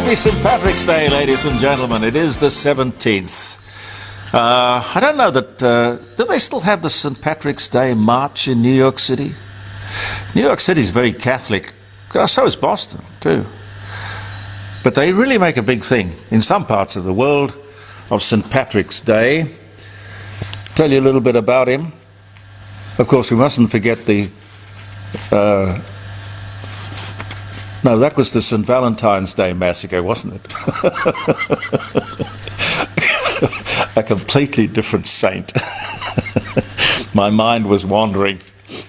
Happy St. Patrick's Day, ladies and gentlemen. It is the 17th. I don't know that... do they still have the St. Patrick's Day March in New York City? New York City is very Catholic. So is Boston, too. But they really make a big thing in some parts of the world of St. Patrick's Day. Tell you a little bit about him. Of course, we mustn't forget the... no, that was the St. Valentine's Day Massacre, wasn't it? A completely different saint. My mind was wandering.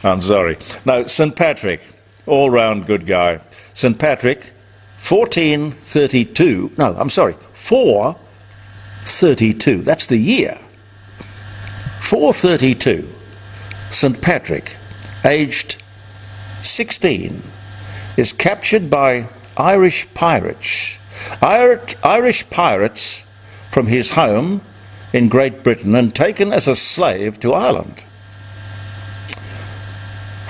I'm sorry. No, St. Patrick, all-round good guy. St. Patrick, 1432. No, I'm sorry, 432. That's the year. 432. St. Patrick, aged 16, is captured by Irish pirates. Irish pirates from his home in Great Britain and taken as a slave to Ireland.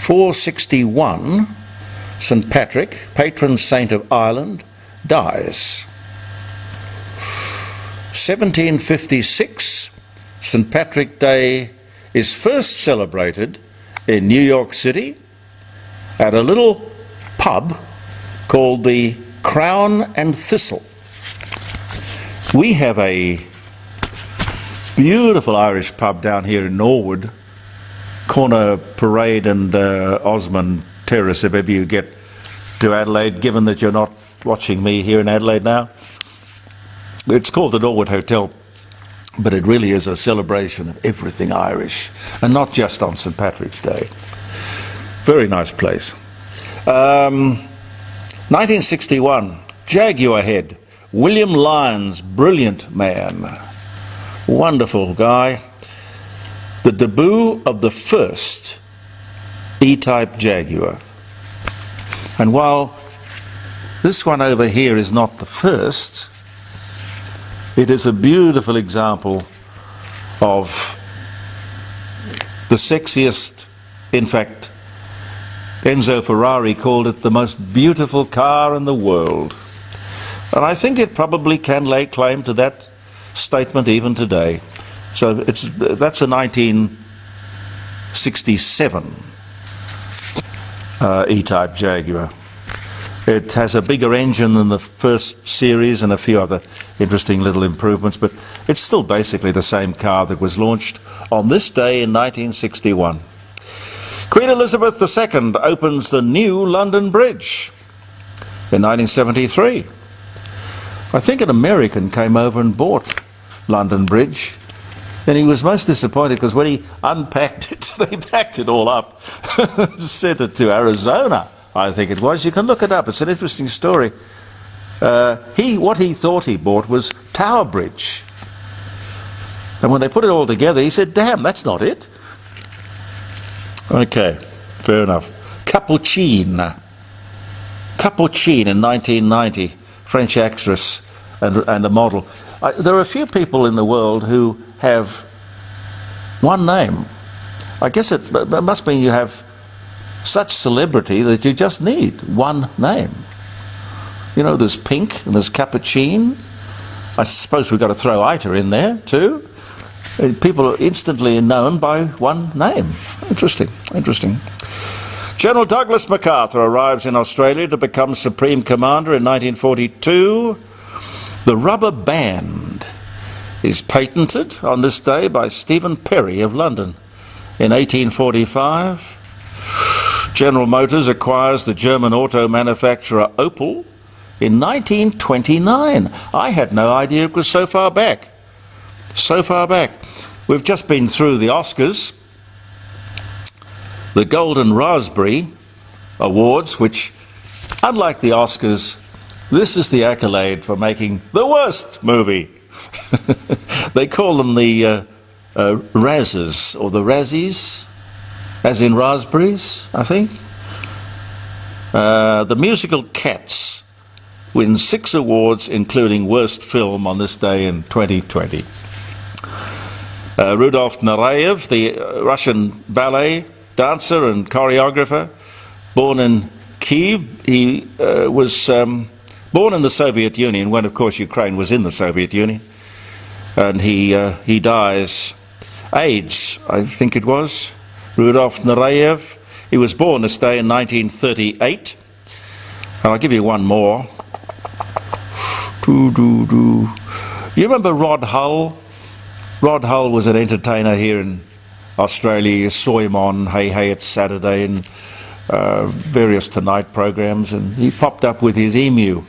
461, St. Patrick, patron saint of Ireland, dies. 1756, St. Patrick Day is first celebrated in New York City at a little pub called the Crown and Thistle. We have a beautiful Irish pub down here in Norwood, corner Parade and Osmond Terrace, if ever you get to Adelaide, given that you're not watching me here in Adelaide now. It's called the Norwood Hotel, but it really is a celebration of everything Irish, and not just on St. Patrick's Day. Very nice place. 1961, Jaguar Head, William Lyons, brilliant man, wonderful guy. The debut of the first E-type Jaguar. And while this one over here is not the first, it is a beautiful example of the sexiest, in fact, Enzo Ferrari called it the most beautiful car in the world. And I think it probably can lay claim to that statement even today. So that's a 1967 E-type Jaguar. It has a bigger engine than the first series and a few other interesting little improvements, but it's still basically the same car that was launched on this day in 1961. Queen Elizabeth II opens the new London Bridge in 1973. I think an American came over and bought London Bridge, and he was most disappointed because when he unpacked it, they packed it all up, sent it to Arizona, I think it was. You can look it up. It's an interesting story. What he thought he bought was Tower Bridge. And when they put it all together, he said, damn, that's not it. Okay, fair enough. Capucine in 1990, French actress and a model. There are a few people in the world who have one name. I guess it must mean you have such celebrity that you just need one name. You know, there's Pink and there's Capucine. I suppose we've got to throw Ita in there too. People are instantly known by one name. Interesting. General Douglas MacArthur arrives in Australia to become Supreme Commander in 1942. The rubber band is patented on this day by Stephen Perry of London in 1845. General Motors acquires the German auto manufacturer Opel in 1929. I had no idea it was so far back. We've just been through the Oscars, the Golden Raspberry Awards, which, unlike the Oscars, this is the accolade for making the worst movie. They call them the Razzes, or the Razzies, as in raspberries, I think. The musical Cats wins 6 awards, including Worst Film, on this day in 2020. Rudolf Nureyev, the Russian ballet dancer and choreographer, born in Kiev, he was Born in the Soviet Union, when of course Ukraine was in the Soviet Union, and he dies AIDS, I think it was, Rudolf Nureyev. He was born this day in 1938. And I'll give you one more. You remember Rod Hull? Rod Hull was an entertainer here in Australia. You saw him on Hey Hey It's Saturday and various Tonight programs, and he popped up with his emu.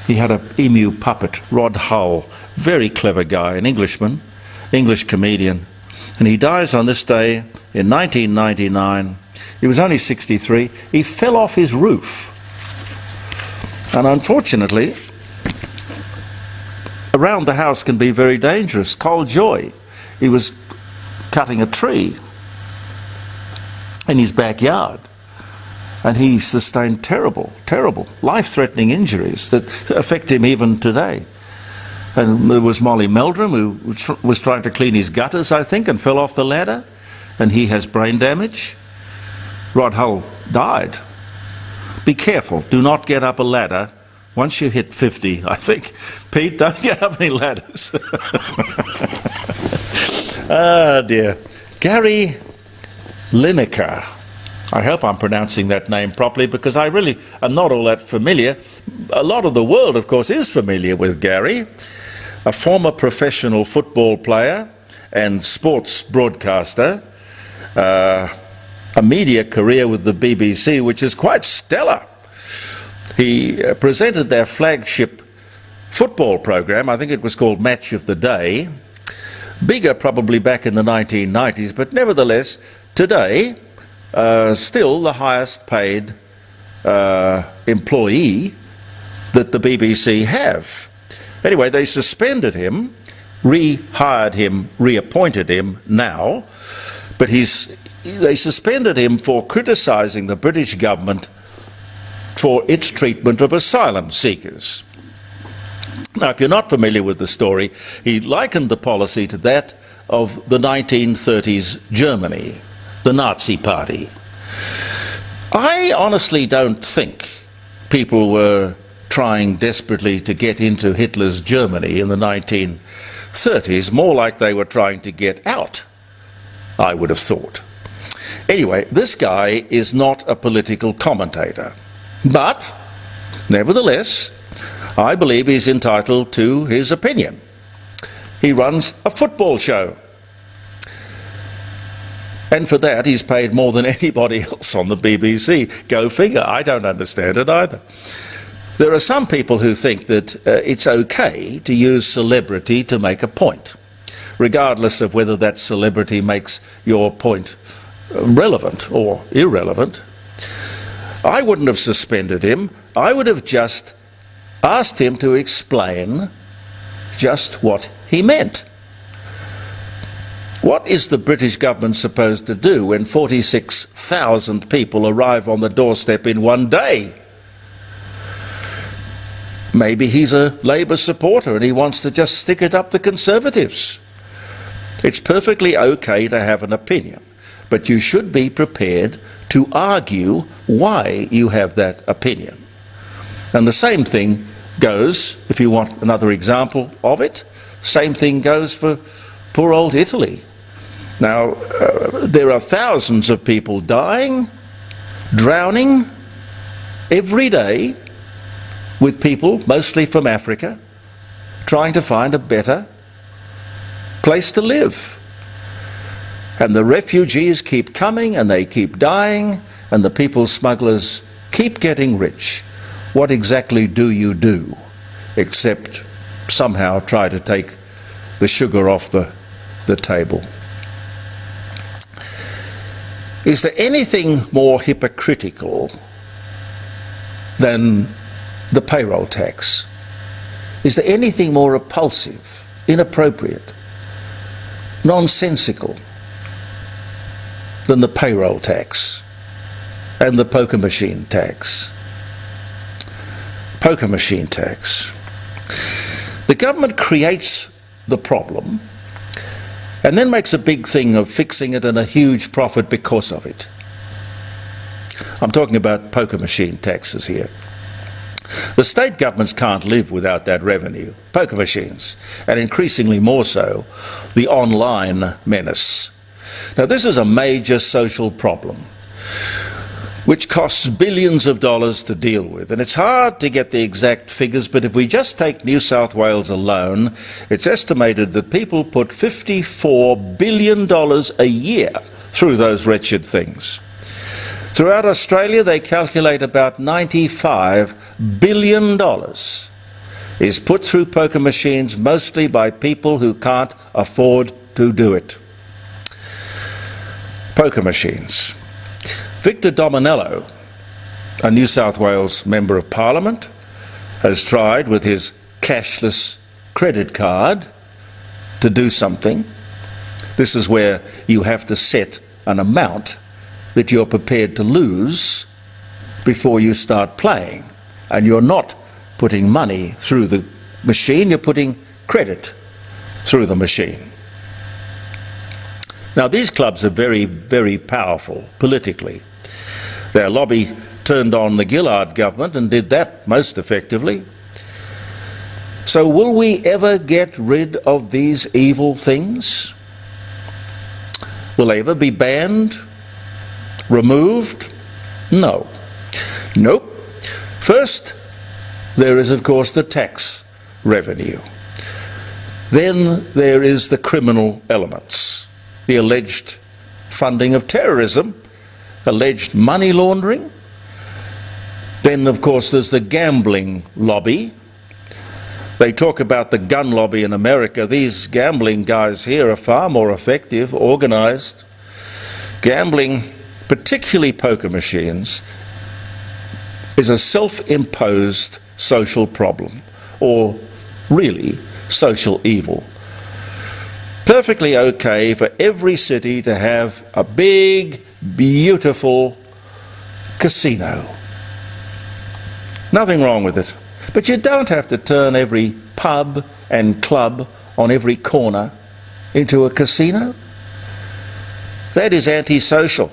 He had an emu puppet, Rod Hull. Very clever guy, an Englishman, English comedian. And he dies on this day in 1999. He was only 63. He fell off his roof. And unfortunately, around the house can be very dangerous. Col Joy, he was cutting a tree in his backyard, and he sustained terrible, life-threatening injuries that affect him even today. And there was Molly Meldrum, who was trying to clean his gutters, I think, and fell off the ladder, and he has brain damage. Rod Hull died. Be careful, do not get up a ladder once you hit 50, I think. Pete, don't get up any ladders. Ah, dear. Gary Lineker. I hope I'm pronouncing that name properly, because I really am not all that familiar. A lot of the world, of course, is familiar with Gary, a former professional football player and sports broadcaster, a media career with the BBC, which is quite stellar. He presented their flagship football program. I think it was called Match of the Day. Bigger probably back in the 1990s, but nevertheless, today, still the highest paid employee that the BBC have. Anyway, they suspended him, rehired him, reappointed him now, but they suspended him for criticising the British government for its treatment of asylum seekers. Now, if you're not familiar with the story, he likened the policy to that of the 1930s Germany, the Nazi Party. I honestly don't think people were trying desperately to get into Hitler's Germany in the 1930s, more like they were trying to get out, I would have thought. Anyway, this guy is not a political commentator, but nevertheless, I believe he's entitled to his opinion. He runs a football show, and for that he's paid more than anybody else on the BBC. Go figure, I don't understand it either. There are some people who think that it's okay to use celebrity to make a point, regardless of whether that celebrity makes your point relevant or irrelevant. I wouldn't have suspended him. I would have just asked him to explain just what he meant. What is the British government supposed to do when 46,000 people arrive on the doorstep in one day? Maybe he's a Labour supporter and he wants to just stick it up the Conservatives. It's perfectly okay to have an opinion, but you should be prepared to argue why you have that opinion. And the same thing goes, if you want another example of it, same thing goes for poor old Italy. Now, there are thousands of people dying, drowning every day, with people, mostly from Africa, trying to find a better place to live. And the refugees keep coming and they keep dying, and the people smugglers keep getting rich. What exactly do you do except somehow try to take the sugar off the table? Is there anything more hypocritical than the payroll tax? Is there anything more repulsive, inappropriate, nonsensical than the payroll tax and the poker machine tax? Poker machine tax. The government creates the problem and then makes a big thing of fixing it and a huge profit because of it. I'm talking about poker machine taxes here. The state governments can't live without that revenue. Poker machines, and increasingly more so, the online menace. Now, this is a major social problem which costs billions of dollars to deal with. And it's hard to get the exact figures, but if we just take New South Wales alone, it's estimated that people put $54 billion a year through those wretched things. Throughout Australia, they calculate about $95 billion is put through poker machines, mostly by people who can't afford to do it. Poker machines. Victor Dominello, a New South Wales Member of Parliament, has tried with his cashless credit card to do something. This is where you have to set an amount that you're prepared to lose before you start playing. And you're not putting money through the machine, you're putting credit through the machine. Now, these clubs are very, very powerful politically. Their lobby turned on the Gillard government and did that most effectively. So will we ever get rid of these evil things? Will they ever be banned? Removed? No. Nope. First, there is, of course, the tax revenue. Then there is the criminal elements, the alleged funding of terrorism, alleged money laundering. Then, of course, there's the gambling lobby. They talk about the gun lobby in America. These gambling guys here are far more effective, organised. Gambling, particularly poker machines, is a self-imposed social problem, or really social evil. Perfectly okay for every city to have a big, beautiful casino. Nothing wrong with it. But you don't have to turn every pub and club on every corner into a casino. That is antisocial.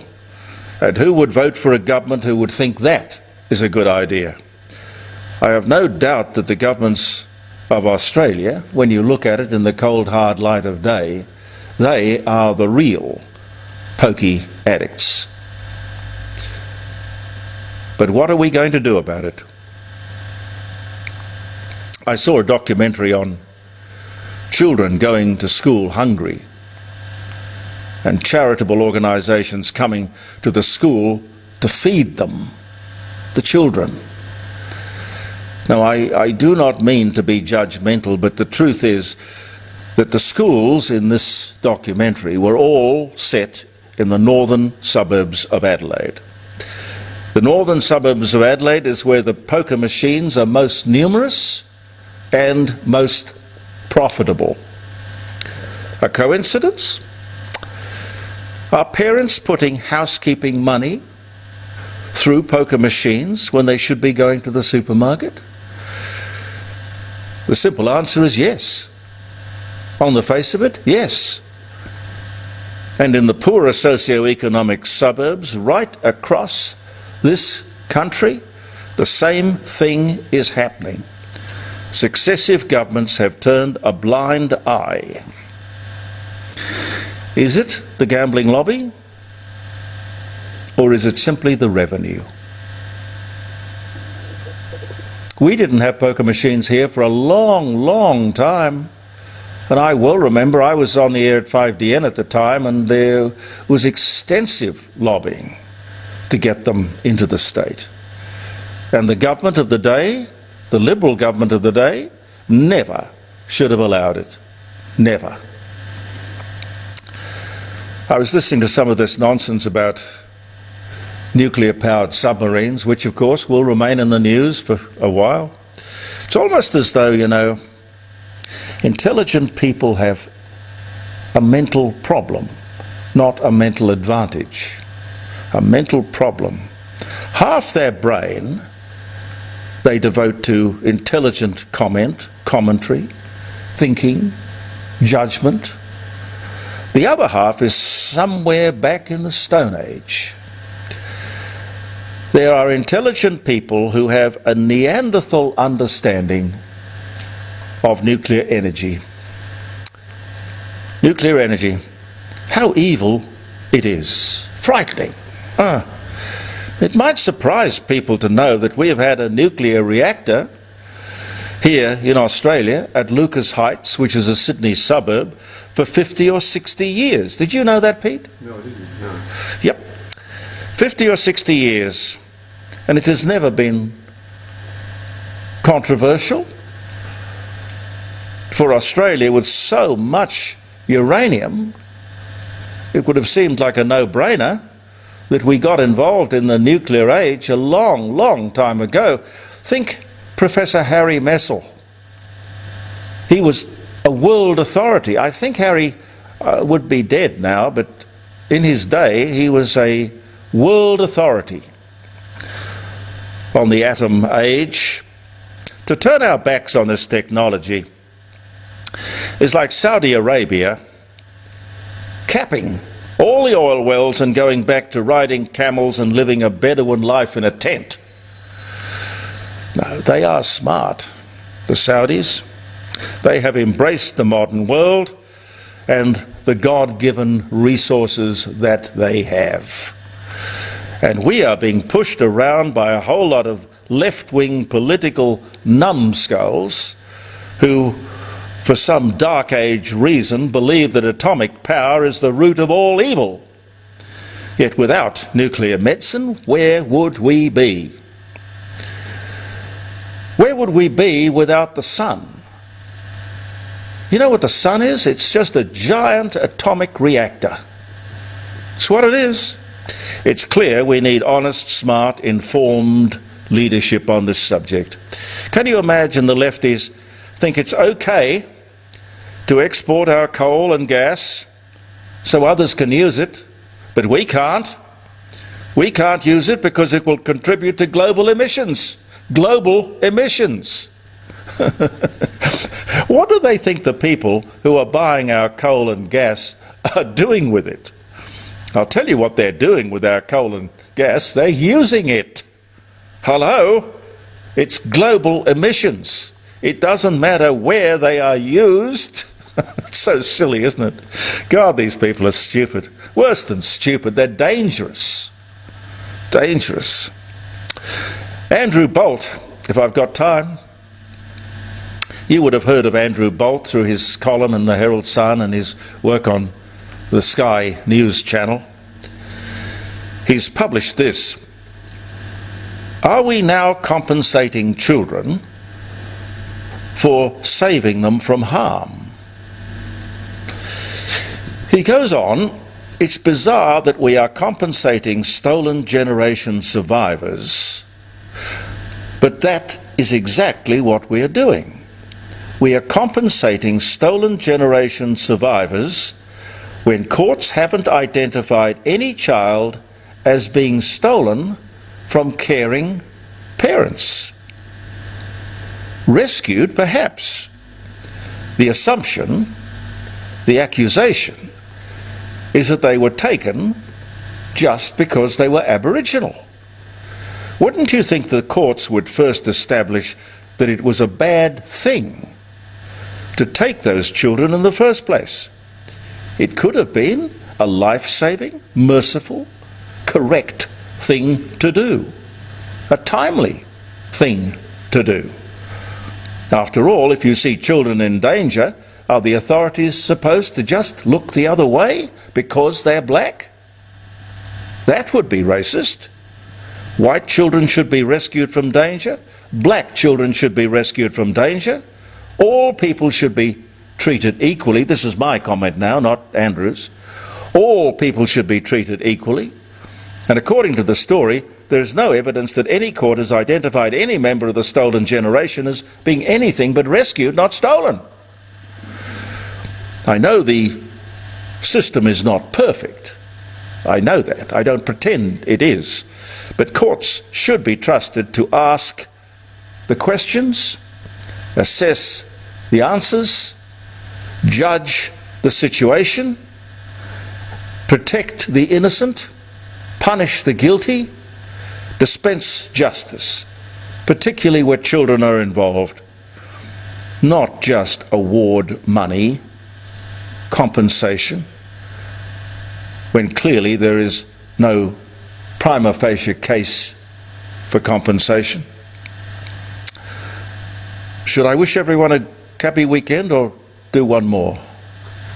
And who would vote for a government who would think that is a good idea? I have no doubt that the governments of Australia, when you look at it in the cold hard light of day, they are the real pokey addicts. But what are we going to do about it? I saw a documentary on children going to school hungry and charitable organisations coming to the school to feed them, the children. Now, I do not mean to be judgmental, but the truth is that the schools in this documentary were all set in the northern suburbs of Adelaide. The northern suburbs of Adelaide is where the poker machines are most numerous and most profitable. A coincidence? Are parents putting housekeeping money through poker machines when they should be going to the supermarket? The simple answer is yes. On the face of it, yes. And in the poorer socio-economic suburbs right across this country, the same thing is happening. Successive governments have turned a blind eye. Is it the gambling lobby? Or is it simply the revenue? We didn't have poker machines here for a long, long time. And I well remember I was on the air at 5DN at the time, and there was extensive lobbying to get them into the state. And the government of the day, the Liberal government of the day, never should have allowed it. Never. I was listening to some of this nonsense about nuclear-powered submarines, which of course will remain in the news for a while. It's almost as though, you know, intelligent people have a mental problem, not a mental advantage. A mental problem. Half their brain they devote to intelligent commentary, thinking, judgment. The other half is somewhere back in the Stone Age. There are intelligent people who have a Neanderthal understanding of nuclear energy. Nuclear energy, how evil it is. Frightening. It might surprise people to know that we have had a nuclear reactor here in Australia at Lucas Heights, which is a Sydney suburb, for 50 or 60 years. Did you know that, Pete? No, I didn't, no. Yep. 50 or 60 years. And it has never been controversial. For Australia, with so much uranium, it would have seemed like a no-brainer that we got involved in the nuclear age a long, long time ago. Think Professor Harry Messel. He was a world authority. I think Harry would be dead now, but in his day he was a world authority on the atom age. To turn our backs on this technology is like Saudi Arabia capping all the oil wells and going back to riding camels and living a Bedouin life in a tent. No, they are smart, the Saudis. They have embraced the modern world and the God-given resources that they have. And we are being pushed around by a whole lot of left-wing political numbskulls who, for some dark age reason, believe that atomic power is the root of all evil. Yet without nuclear medicine, where would we be? Where would we be without the sun? You know what the sun is? It's just a giant atomic reactor. It's what it is. It's clear we need honest, smart, informed leadership on this subject. Can you imagine the lefties think it's okay to export our coal and gas so others can use it, but we can't? We can't use it because it will contribute to global emissions. Global emissions. What do they think the people who are buying our coal and gas are doing with it? I'll tell you what they're doing with our coal and gas. They're using it. Hello? It's global emissions. It doesn't matter where they are used. It's so silly, isn't it? God, these people are stupid. Worse than stupid, they're dangerous. Dangerous. Andrew Bolt, if I've got time. You would have heard of Andrew Bolt through his column in the Herald Sun and his work on the Sky News channel. He's published this. Are we now compensating children for saving them from harm? He goes on, it's bizarre that we are compensating stolen generation survivors, but that is exactly what we are doing. We are compensating stolen generation survivors when courts haven't identified any child as being stolen from caring parents. Rescued, perhaps. The assumption, the accusation, is that they were taken just because they were Aboriginal. Wouldn't you think the courts would first establish that it was a bad thing to take those children in the first place? It could have been a life-saving, merciful, correct thing to do, a timely thing to do. After all, if you see children in danger, are the authorities supposed to just look the other way because they're black? That would be racist. White children should be rescued from danger. Black children should be rescued from danger. All people should be treated equally. This is my comment now, not Andrew's. All people should be treated equally. And according to the story, there is no evidence that any court has identified any member of the stolen generation as being anything but rescued, not stolen. I know the system is not perfect. I know that. I don't pretend it is. But courts should be trusted to ask the questions, assess the answers, judge the situation, protect the innocent, punish the guilty, dispense justice, particularly where children are involved, not just award money, compensation, when clearly there is no prima facie case for compensation. Should I wish everyone a happy weekend or do one more?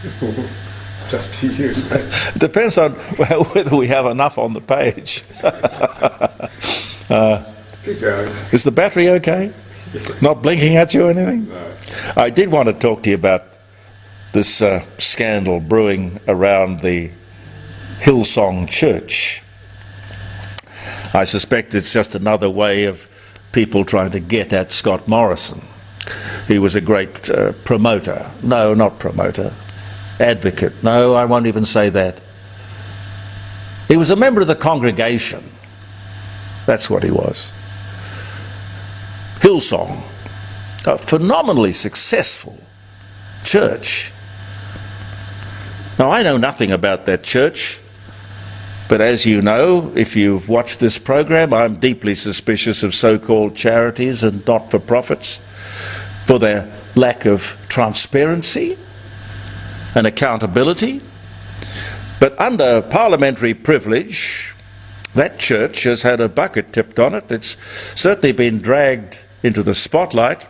It's up to you. It depends on whether we have enough on the page. Keep going. Is the battery okay? Yes. Not blinking at you or anything? No. I did want to talk to you about this scandal brewing around the Hillsong Church. I suspect it's just another way of people trying to get at Scott Morrison. He was a great promoter. No, not promoter. Advocate. No, I won't even say that. He was a member of the congregation. That's what he was. Hillsong, a phenomenally successful church. Now, I know nothing about that church, but as you know, if you've watched this program, I'm deeply suspicious of so-called charities and not-for-profits for their lack of transparency and accountability. But under parliamentary privilege, that church has had a bucket tipped on it. It's certainly been dragged into the spotlight.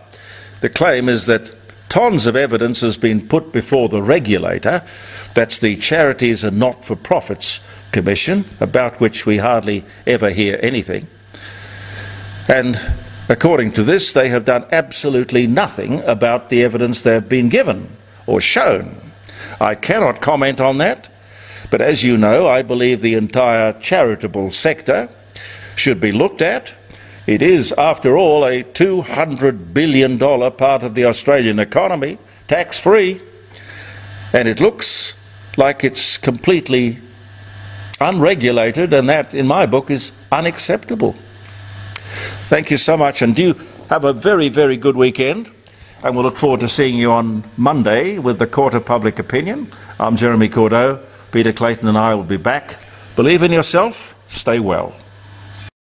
The claim is that tons of evidence has been put before the regulator, that's the Charities and Not-for-Profits Commission, about which we hardly ever hear anything. And according to this, they have done absolutely nothing about the evidence they've been given or shown. I cannot comment on that, but as you know, I believe the entire charitable sector should be looked at. It is, after all, a $200 billion part of the Australian economy, tax-free, and it looks like it's completely unregulated, and that, in my book, is unacceptable. Thank you so much, and do have a very, very good weekend, and we'll look forward to seeing you on Monday with the Court of Public Opinion. I'm Jeremy Cordeaux. Peter Clayton and I will be back. Believe in yourself, stay well.